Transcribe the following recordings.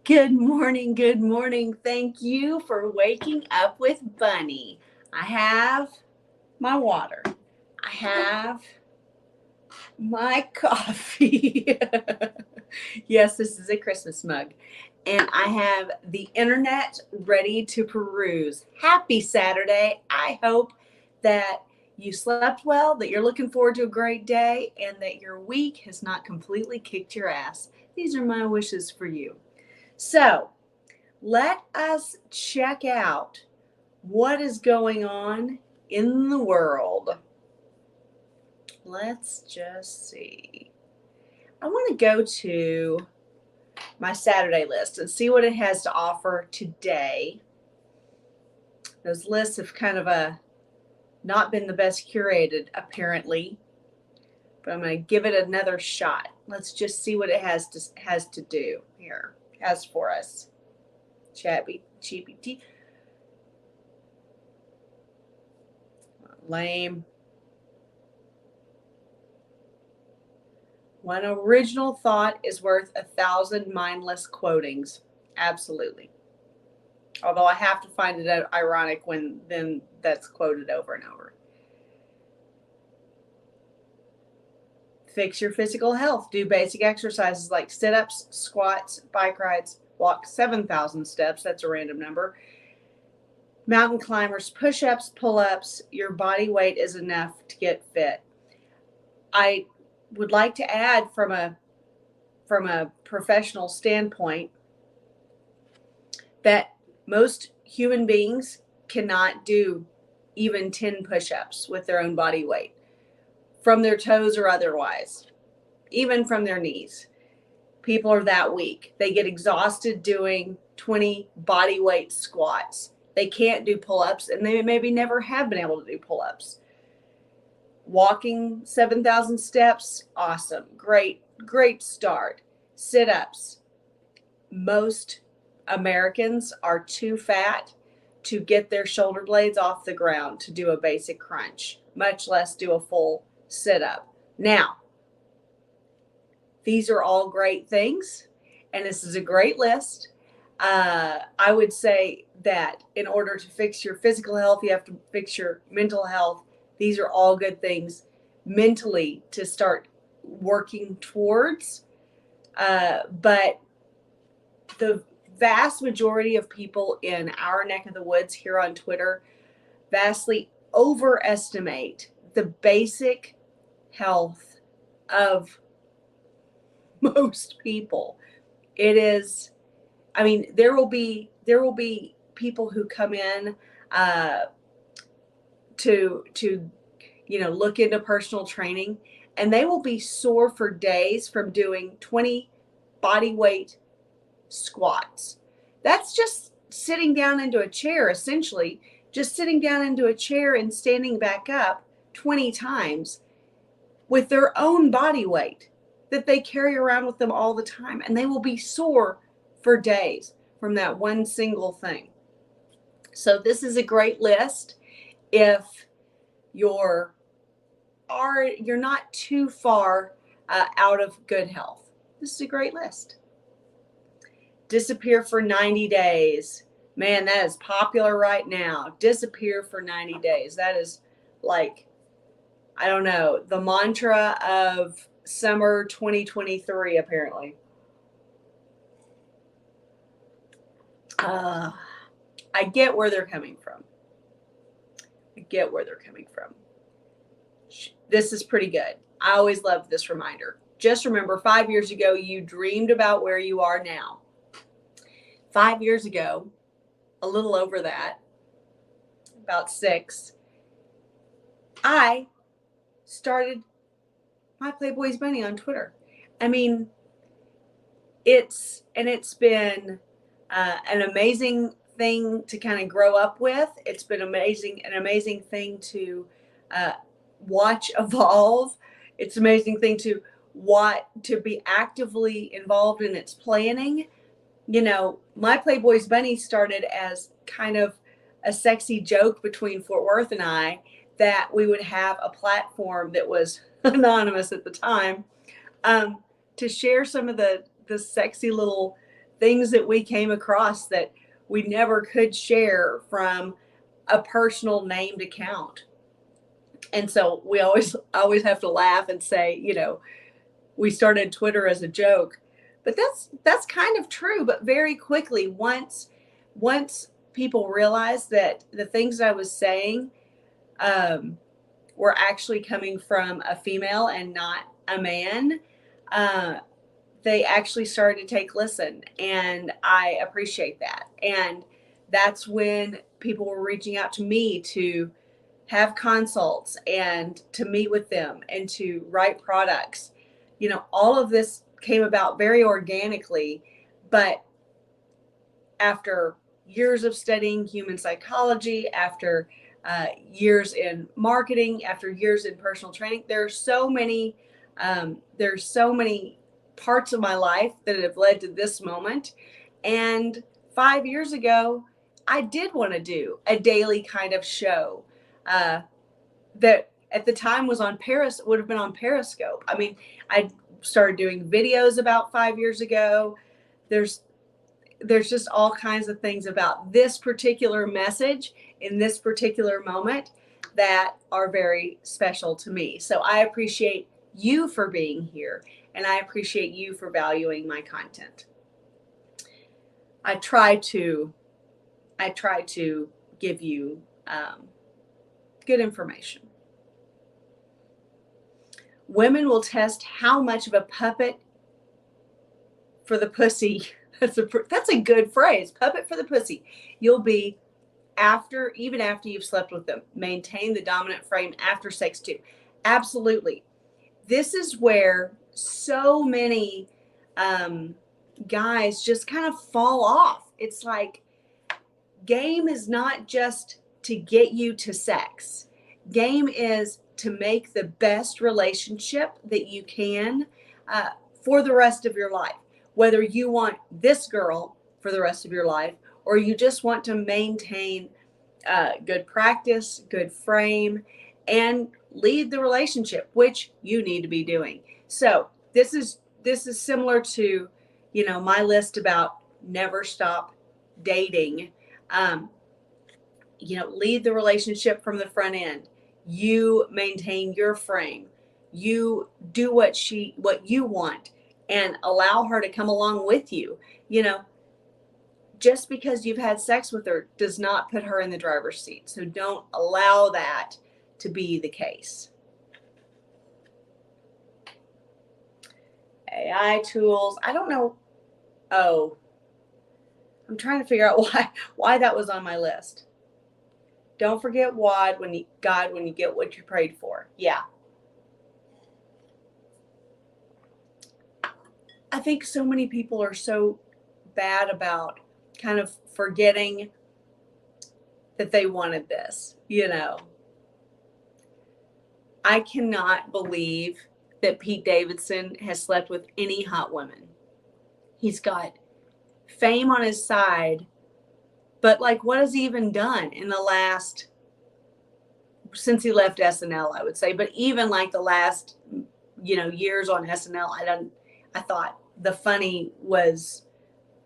Good morning. Good morning. Thank you for waking up with Bunny. I have my water. I have my coffee. Yes, this is a Christmas mug. And I have the internet ready to peruse. Happy Saturday. I hope that you slept well, that you're looking forward to a great day, and that your week has not completely kicked your ass. These are my wishes for you. So, let us check out what is going on in the world. Let's just see. I want to go to my Saturday list and see what it has to offer today. Those lists have kind of not been the best curated, apparently, but I'm going to give it another shot. Let's just see what it has to do here, has for us. GPT. Lame. One original thought is worth 1,000 mindless quotings. Absolutely. Although I have to find it ironic when then that's quoted over and over. Fix your physical health. Do basic exercises like sit-ups, squats, bike rides, walk 7,000 steps. That's a random number. Mountain climbers, push-ups, pull-ups. Your body weight is enough to get fit. I would like to add from a professional standpoint that most human beings cannot do even 10 push-ups with their own body weight, from their toes or otherwise, even from their knees. People are that weak. They get exhausted doing 20 body weight squats. They can't do pull-ups, and they maybe never have been able to do pull-ups. Walking 7,000 steps, awesome. Great start. Sit-ups. Most Americans are too fat to get their shoulder blades off the ground to do a basic crunch, much less do a full sit-up. Now, these are all great things, and this is a great list. I would say that in order to fix your physical health, you have to fix your mental health. These are all good things mentally to start working towards. But the vast majority of people in our neck of the woods here on Twitter vastly overestimate the basic health of most people. It is, I mean, there will be people who come in to look into personal training, and they will be sore for days from doing 20 body weight squats. That's just sitting down into a chair, essentially, just sitting down into a chair and standing back up 20 times with their own body weight that they carry around with them all the time, and they will be sore for days from that one single thing. So this is a great list if you're not too far out of good health. This is a great list. Disappear for 90 days. Man, that is popular right now. Disappear for 90 days. That is like, I don't know, the mantra of summer 2023, apparently. I get where they're coming from. This is pretty good. I always love this reminder. Just remember, 5 years ago, you dreamed about where you are now. 5 years ago, a little over that, about 6, I started my Playboys Bunny on Twitter. I mean, it's been an amazing thing to kind of grow up with. It's been an amazing thing to watch evolve. It's an amazing thing to be actively involved in its planning. You know, my Playboys Bunny started as kind of a sexy joke between Fort Worth and I, that we would have a platform that was anonymous at the time, to share some of the sexy little things that we came across that we never could share from a personal named account. And so we always have to laugh and say, we started Twitter as a joke, but that's kind of true. But very quickly, once people realized that the things I was saying were actually coming from a female and not a man, they actually started to take listen, and I appreciate that. And that's when people were reaching out to me to have consults and to meet with them and to write products. All of this came about very organically, but after years of studying human psychology, after years in marketing, after years in personal training, there's so many parts of my life that have led to this moment. And 5 years ago, I did want to do a daily kind of show that at the time was would have been on Periscope. I mean, I started doing videos about 5 years ago. There's just all kinds of things about this particular message in this particular moment that are very special to me. So I appreciate you for being here, and I appreciate you for valuing my content. I try to give you good information. Women will test how much of a puppet for the pussy. That's a good phrase. Puppet for the pussy. You'll be even after you've slept with them. Maintain the dominant frame after sex too. Absolutely. This is where so many guys just kind of fall off. It's like, game is not just to get you to sex. Game is to make the best relationship that you can for the rest of your life. Whether you want this girl for the rest of your life, or you just want to maintain good practice, good frame, and lead the relationship, which you need to be doing. So this is similar to, my list about never stop dating. Lead the relationship from the front end. You maintain your frame. You do what you want, and allow her to come along with you. Just because you've had sex with her does not put her in the driver's seat. So don't allow that to be the case. AI tools. I don't know. Oh, I'm trying to figure out why that was on my list. Don't forget God when you get what you prayed for. Yeah. I think so many people are so bad about kind of forgetting that they wanted this, I cannot believe that Pete Davidson has slept with any hot women. He's got fame on his side, but what has he even done in the last, since he left SNL, I would say, but even the last, years on SNL, I thought the funny was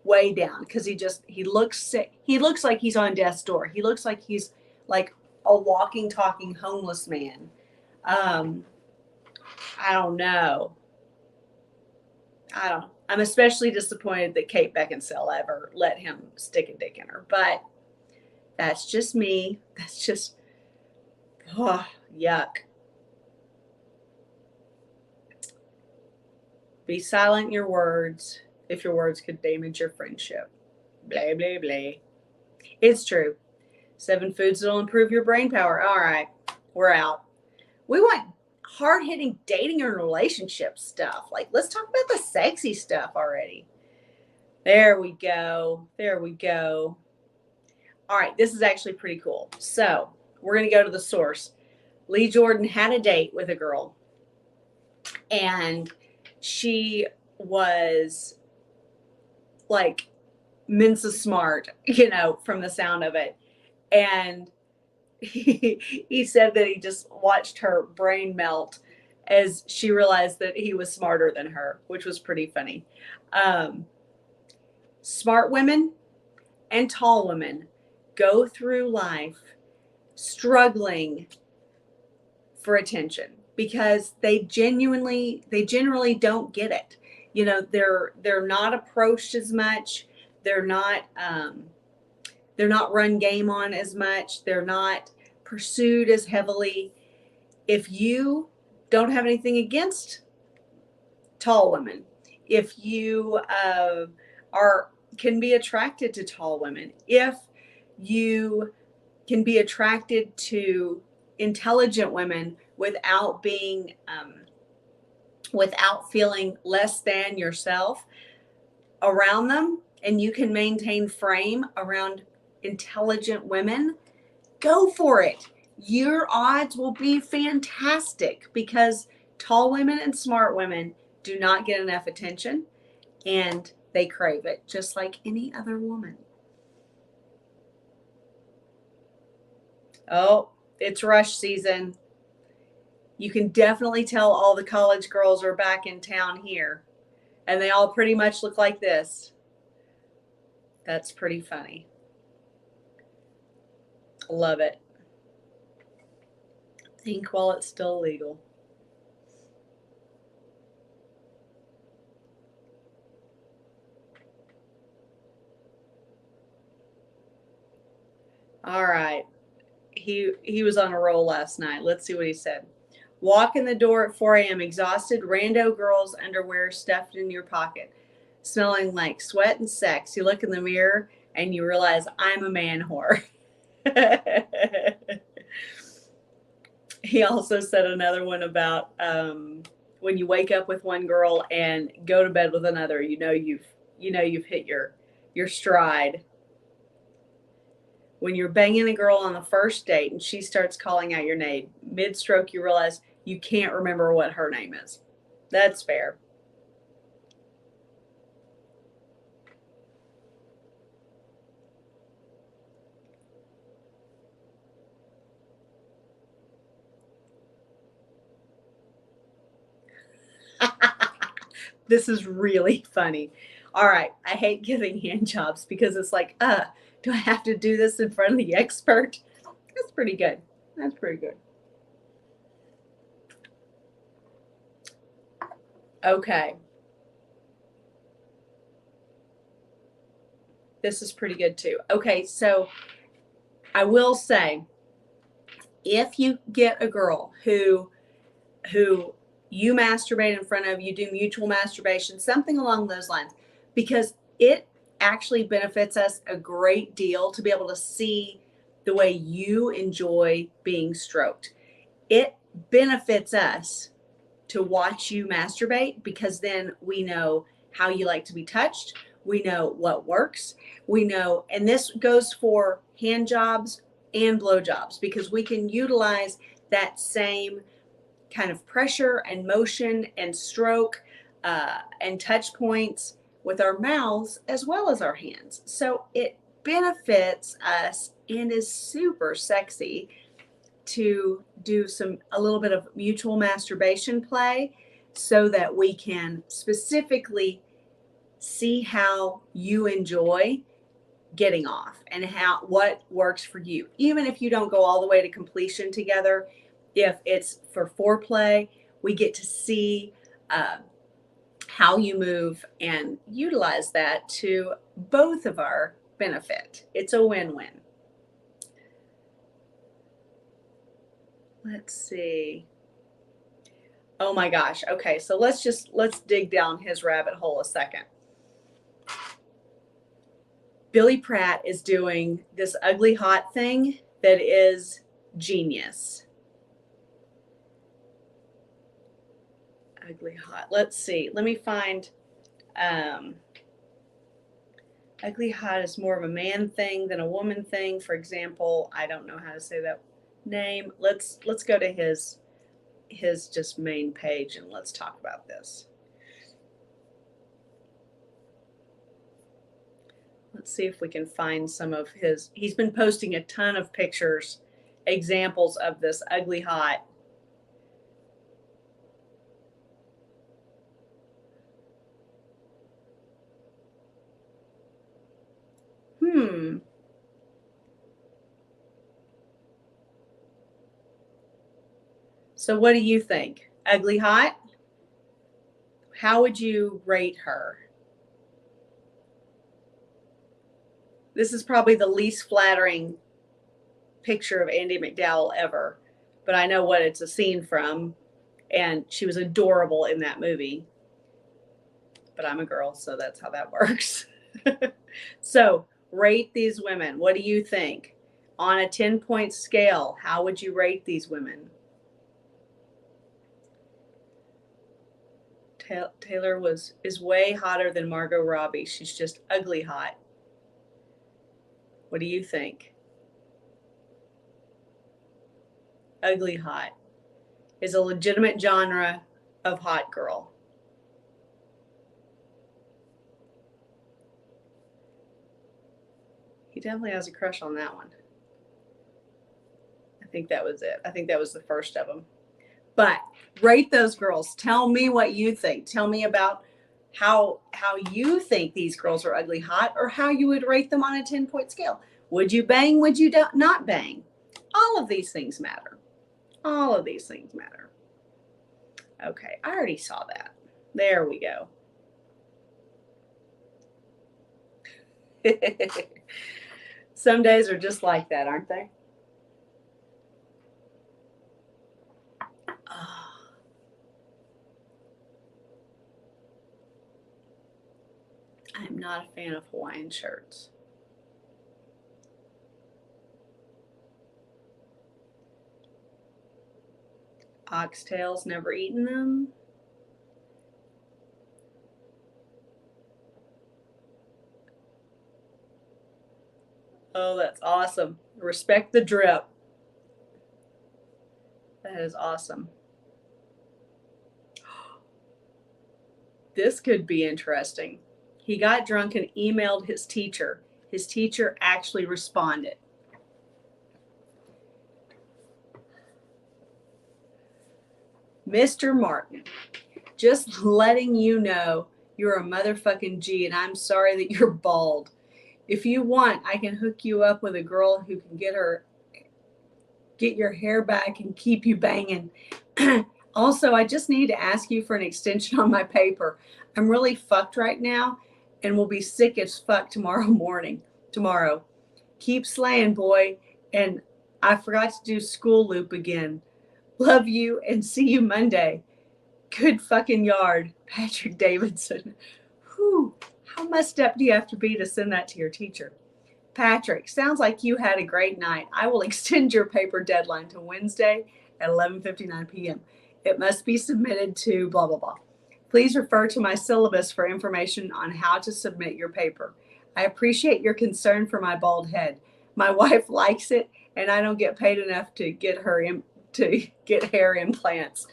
way down, because he looks sick. He looks like he's on death's door. He looks like he's like a walking, talking homeless man. I don't know. I'm especially disappointed that Kate Beckinsale ever let him stick a dick in her, but that's just me. That's just, yuck. Be silent in your words if your words could damage your friendship. Blah, blah, blah. It's true. 7 foods that'll improve your brain power. All right, we're out. We want hard-hitting dating and relationship stuff. Let's talk about the sexy stuff already. There we go. There we go. All right, this is actually pretty cool. So we're going to go to the source. Lee Jordan had a date with a girl, and she was Mensa smart, from the sound of it. And he said that he just watched her brain melt as she realized that he was smarter than her, which was pretty funny. Smart women and tall women go through life struggling for attention because they generally don't get it. You know, they're not approached as much. They're not run game on as much. They're not pursued as heavily. If you don't have anything against tall women, if you can be attracted to tall women, if you can be attracted to intelligent women without being without feeling less than yourself around them, and you can maintain frame around intelligent women, go for it. Your odds will be fantastic because tall women and smart women do not get enough attention, and they crave it just like any other woman. Oh, it's rush season. You can definitely tell all the college girls are back in town here, and they all pretty much look like this. That's pretty funny. Love it. Think while it's still legal. All right. He was on a roll last night. Let's see what he said. Walk in the door at 4 a.m. exhausted, rando girl's underwear stuffed in your pocket, smelling like sweat and sex. You look in the mirror and you realize I'm a man whore. He also said another one about when you wake up with one girl and go to bed with another, you know you've hit your stride. When you're banging a girl on the first date and she starts calling out your name, mid-stroke you realize you can't remember what her name is. That's fair. This is really funny. All right, I hate giving hand jobs because it's like, do I have to do this in front of the expert? That's pretty good. That's pretty good. Okay. This is pretty good too. Okay, so I will say, if you get a girl who you masturbate in front of, you do mutual masturbation, something along those lines, because it actually benefits us a great deal to be able to see the way you enjoy being stroked. It benefits us to watch you masturbate because then we know how you like to be touched. We know what works. We know, and this goes for hand jobs and blow jobs because we can utilize that same kind of pressure and motion and stroke and touch points with our mouths as well as our hands. So it benefits us and is super sexy to do a little bit of mutual masturbation play so that we can specifically see how you enjoy getting off and what works for you. Even if you don't go all the way to completion together, if it's for foreplay, we get to see how you move and utilize that to both of our benefit. It's a win-win. Let's see. Oh my gosh. Okay, so let's dig down his rabbit hole a second. Billy Pratt is doing this ugly hot thing that is genius. Ugly hot. Let's see. Let me find. Ugly hot is more of a man thing than a woman thing. For example, I don't know how to say that name. Let's go to his just main page and let's talk about this. Let's see if we can find some of his. He's been posting a ton of pictures, examples of this ugly hot. So what do you think? Ugly hot? How would you rate her? This is probably the least flattering picture of Andie MacDowell ever, but I know what it's a scene from, and she was adorable in that movie. But I'm a girl, so that's how that works. So rate these women. What do you think? On a 10-point scale, how would you rate these women? Taylor is way hotter than Margot Robbie. She's just ugly hot. What do you think? Ugly hot is a legitimate genre of hot girl. He definitely has a crush on that one. I think that was it. I think that was the first of them. But rate those girls. Tell me what you think. Tell me about how you think these girls are ugly hot, or how you would rate them on a 10-point scale. Would you bang? Would you not bang? All of these things matter. All of these things matter. Okay, I already saw that. There we go. Some days are just like that, aren't they? I'm not a fan of Hawaiian shirts. Oxtails, never eaten them. Oh, that's awesome. Respect the drip. That is awesome. This could be interesting. He got drunk and emailed his teacher. His teacher actually responded. Mr. Martin, just letting you know you're a motherfucking G, and I'm sorry that you're bald. If you want, I can hook you up with a girl who can get your hair back and keep you banging. Also, I just need to ask you for an extension on my paper. I'm really fucked right now and will be sick as fuck tomorrow morning. Keep slaying, boy. And I forgot to do school loop again. Love you and see you Monday. Good fucking yard, Patrick Davidson. Whew. How messed up do you have to be to send that to your teacher? Patrick, sounds like you had a great night. I will extend your paper deadline to Wednesday at 11:59 p.m. It must be submitted to blah, blah, blah. Please refer to my syllabus for information on how to submit your paper. I appreciate your concern for my bald head. My wife likes it, and I don't get paid enough to get hair implants.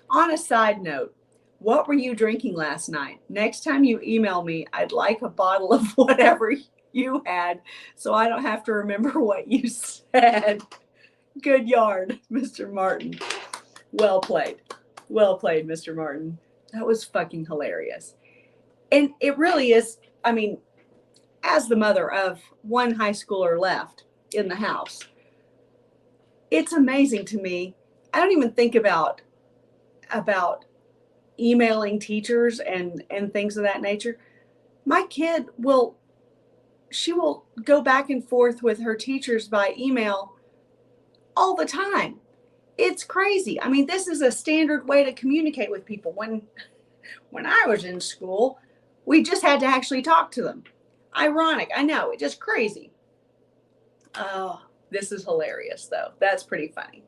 On a side note, what were you drinking last night? Next time you email me, I'd like a bottle of whatever you had so I don't have to remember what you said. Good yard, Mr. Martin. Well played. Well played, Mr. Martin. That was fucking hilarious. And it really is, I mean, as the mother of one high schooler left in the house, it's amazing to me. I don't even think about emailing teachers and things of that nature. My kid she will go back and forth with her teachers by email all the time. It's crazy. I mean, this is a standard way to communicate with people. When I was in school, we just had to actually talk to them. Ironic, I know, it's just crazy. Oh, this is hilarious, though. That's pretty funny.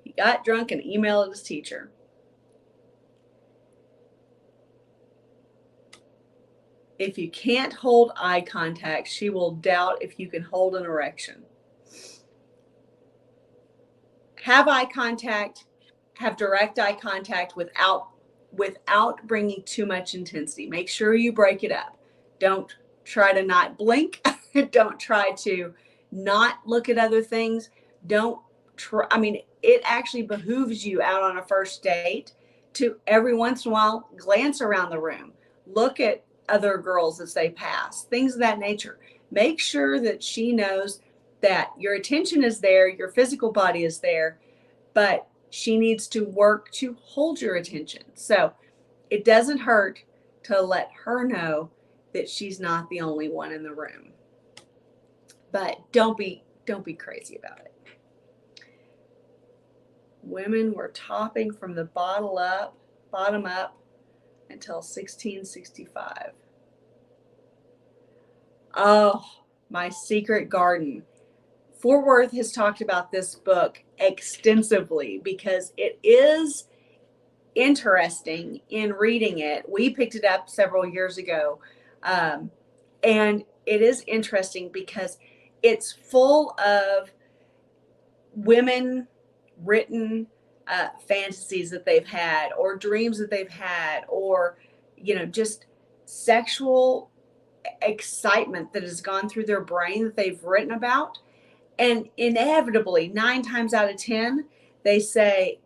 He got drunk and emailed his teacher. If you can't hold eye contact, she will doubt if you can hold an erection. Have eye contact, have direct eye contact without bringing too much intensity. Make sure you break it up. Don't try to not blink. Don't try to not look at other things. It actually behooves you out on a first date to every once in a while glance around the room. Look at other girls as they pass, things of that nature. Make sure that she knows that your attention is there, your physical body is there, but she needs to work to hold your attention. So it doesn't hurt to let her know that she's not the only one in the room. But don't be crazy about it. Women were topping from the bottom up until 1665. Oh, My Secret Garden. Fort Worth has talked about this book extensively because it is interesting in reading it. We picked it up several years ago, and it is interesting because it's full of women written fantasies that they've had, or dreams that they've had, or just sexual excitement that has gone through their brain that they've written about. And inevitably, 9 times out of 10, they say,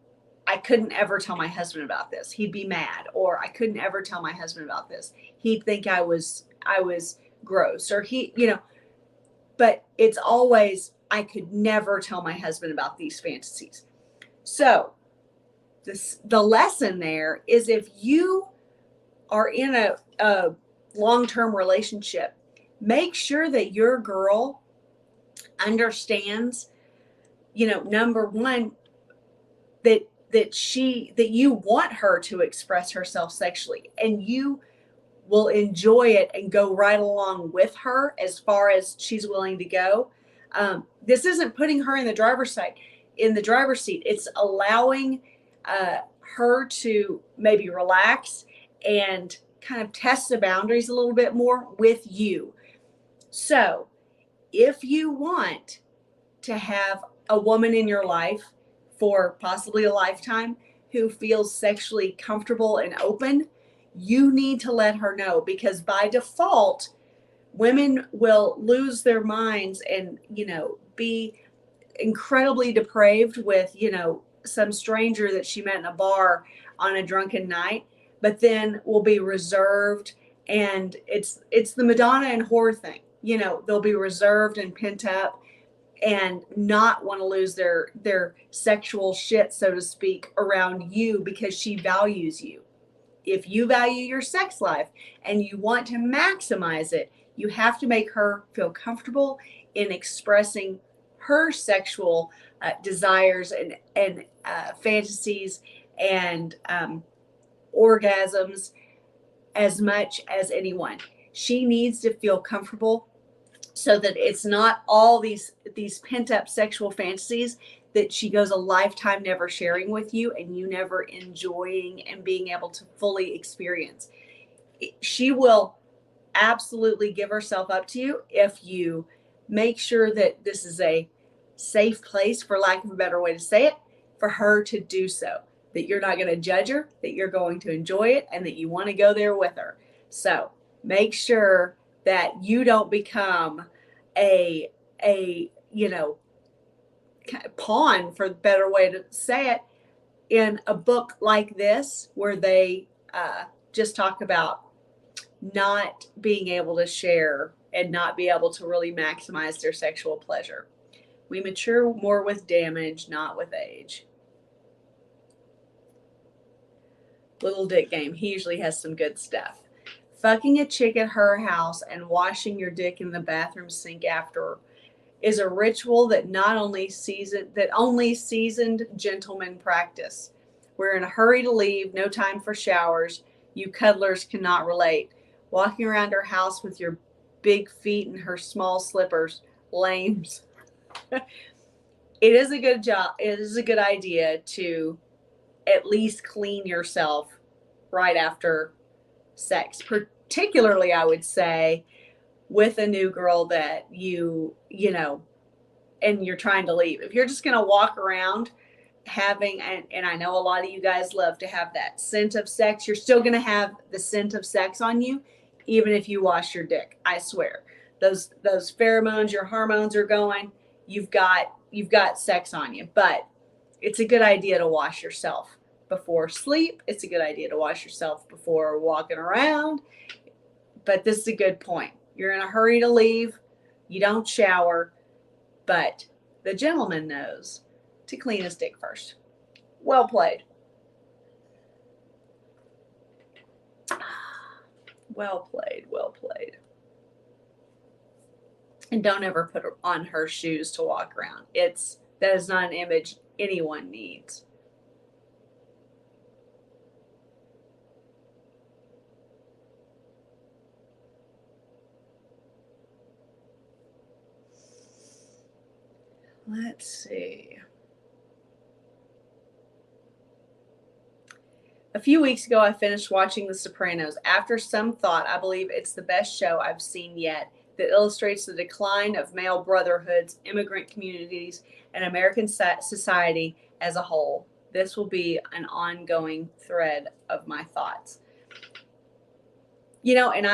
I couldn't ever tell my husband about this. He'd be mad. Or I couldn't ever tell my husband about this. He'd think I was gross. Or but it's always, I could never tell my husband about these fantasies. So the lesson there is, if you are in a long-term relationship, make sure that your girl understands, number one, that you want her to express herself sexually, and you will enjoy it and go right along with her as far as she's willing to go. This isn't putting her in the driver's seat. It's allowing her to maybe relax and kind of test the boundaries a little bit more with you. So if you want to have a woman in your life for possibly a lifetime who feels sexually comfortable and open, you need to let her know, because by default, women will lose their minds and, be incredibly depraved with, some stranger that she met in a bar on a drunken night, but then will be reserved. And it's the Madonna and whore thing. They'll be reserved and pent up and not want to lose their sexual shit, so to speak, around you, because she values you. If you value your sex life and you want to maximize it, you have to make her feel comfortable in expressing her sexual desires and fantasies and orgasms as much as anyone. She needs to feel comfortable, so that it's not all these pent-up sexual fantasies that she goes a lifetime never sharing with you, and you never enjoying and being able to fully experience. She will absolutely give herself up to you if you make sure that this is a safe place, for lack of a better way to say it, for her to do so. That you're not going to judge her, that you're going to enjoy it, and that you want to go there with her. So make sure that you don't become a pawn, for the better way to say it, in a book like this, where they just talk about not being able to share and not be able to really maximize their sexual pleasure. We mature more with damage, not with age. Little Dick Game. He usually has some good stuff. Fucking a chick at her house and washing your dick in the bathroom sink after is a ritual that only seasoned gentlemen practice. We're in a hurry to leave, no time for showers. You cuddlers cannot relate. Walking around her house with your big feet in her small slippers. Lames. It is a good job. It is a good idea to at least clean yourself right after sex. Particularly, I would say, with a new girl that you know, and you're trying to leave. If you're just going to walk around having, and I know a lot of you guys love to have that scent of sex, you're still going to have the scent of sex on you, even if you wash your dick. I swear. Those pheromones, your hormones are going, you've got sex on you. But it's a good idea to wash yourself before sleep. It's a good idea to wash yourself before walking around. But this is a good point. You're in a hurry to leave. You don't shower. But the gentleman knows to clean his dick first. Well played. Well played. Well played. And don't ever put on her shoes to walk around. That is not an image anyone needs. Let's see. A few weeks ago, I finished watching The Sopranos. After some thought, I believe it's the best show I've seen yet that illustrates the decline of male brotherhoods, immigrant communities, and American society as a whole. This will be an ongoing thread of my thoughts. And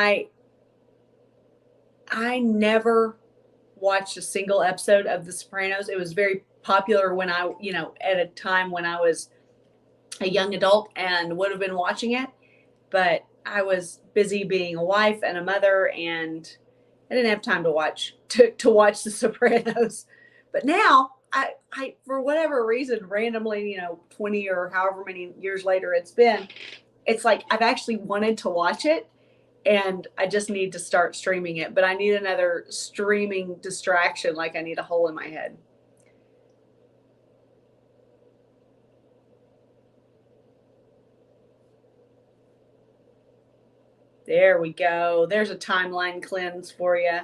I never watched a single episode of The Sopranos. It was very popular when at a time when I was a young adult and would have been watching it, but I was busy being a wife and a mother, and I didn't have time to watch The Sopranos. But now I for whatever reason, randomly, 20 or however many years later it's like I've actually wanted to watch it, and I just need to start streaming it. But I need another streaming distraction, like I need a hole in my head. There we go. There's a timeline cleanse for you.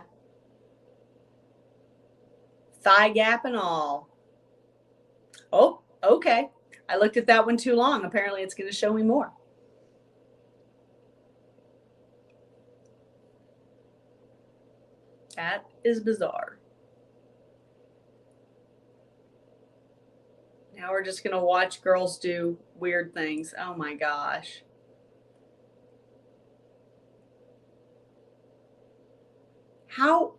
Thigh gap and all. Oh, okay. I looked at that one too long. Apparently it's going to show me more. That is bizarre. Now we're just going to watch girls do weird things. Oh my gosh. How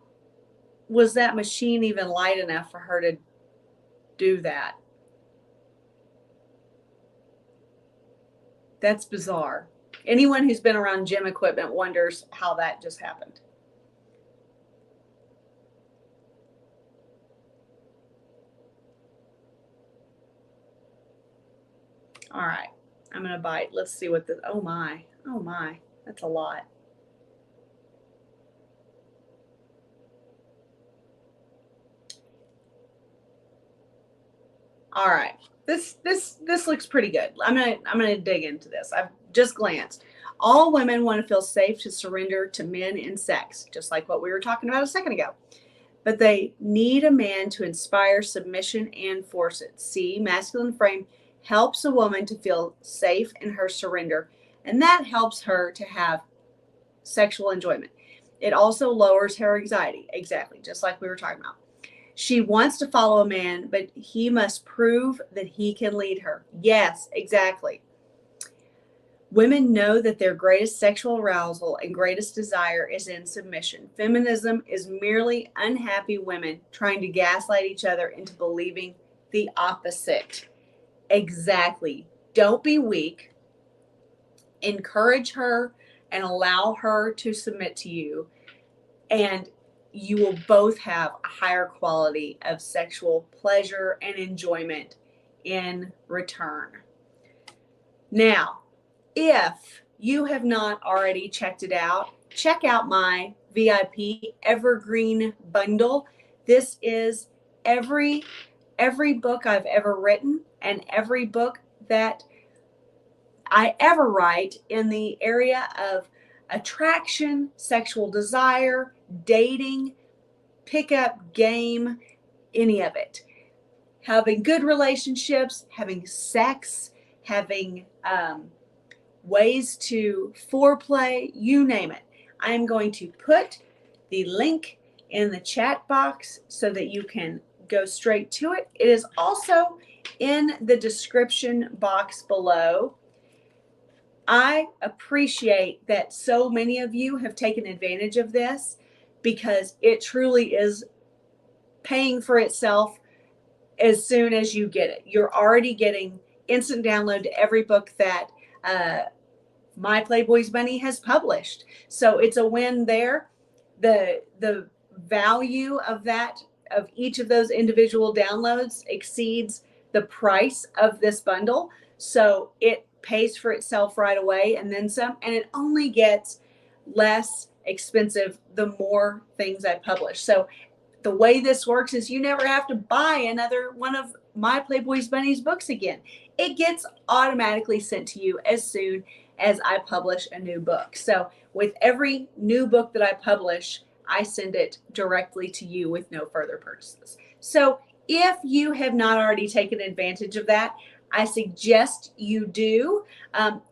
was that machine even light enough for her to do that? That's bizarre. Anyone who's been around gym equipment wonders how that just happened. All right, I'm going to bite. Let's see what this, oh my, that's a lot. All right, this looks pretty good. I'm gonna dig into this. I've just glanced. All women want to feel safe to surrender to men in sex, just like what we were talking about a second ago. But they need a man to inspire submission and force it. See, masculine frame helps a woman to feel safe in her surrender, and that helps her to have sexual enjoyment. It also lowers her anxiety, exactly, just like we were talking about. She wants to follow a man, but he must prove that he can lead her. Yes, exactly. Women know that their greatest sexual arousal and greatest desire is in submission. Feminism is merely unhappy women trying to gaslight each other into believing the opposite. Exactly. Don't be weak. Encourage her and allow her to submit to you, and you will both have a higher quality of sexual pleasure and enjoyment in return. Now, if you have not already checked it out, check out my VIP Evergreen Bundle. This is every book I've ever written and every book that I ever write in the area of attraction, sexual desire, dating, pickup game, any of it. Having good relationships, having sex, having ways to foreplay, you name it. I'm going to put the link in the chat box so that you can go straight to it. It is also in the description box below. I appreciate that so many of you have taken advantage of this, because it truly is paying for itself as soon as you get it. You're already getting instant download to every book that my Playboys Bunny has published. So it's a win there. The value of that, of each of those individual downloads, exceeds the price of this bundle. So it pays for itself right away and then some, and it only gets less expensive the more things I publish. So the way this works is you never have to buy another one of my Playboys Bunny's books again. It gets automatically sent to you as soon as I publish a new book. So with every new book that I publish, I send it directly to you with no further purchases. So if you have not already taken advantage of that, I suggest you do,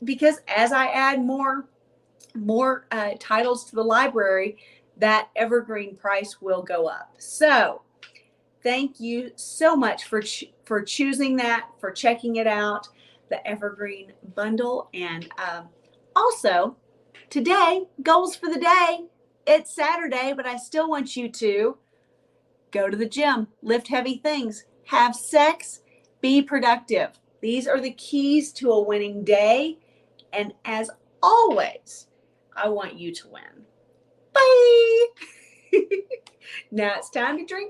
because as I add more titles to the library, that evergreen price will go up. So thank you so much for choosing that, for checking it out, the evergreen bundle. And also today, goals for the day. It's Saturday, but I still want you to go to the gym, lift heavy things, have sex, be productive. These are the keys to a winning day. And as always, I want you to win. Bye. Now it's time to drink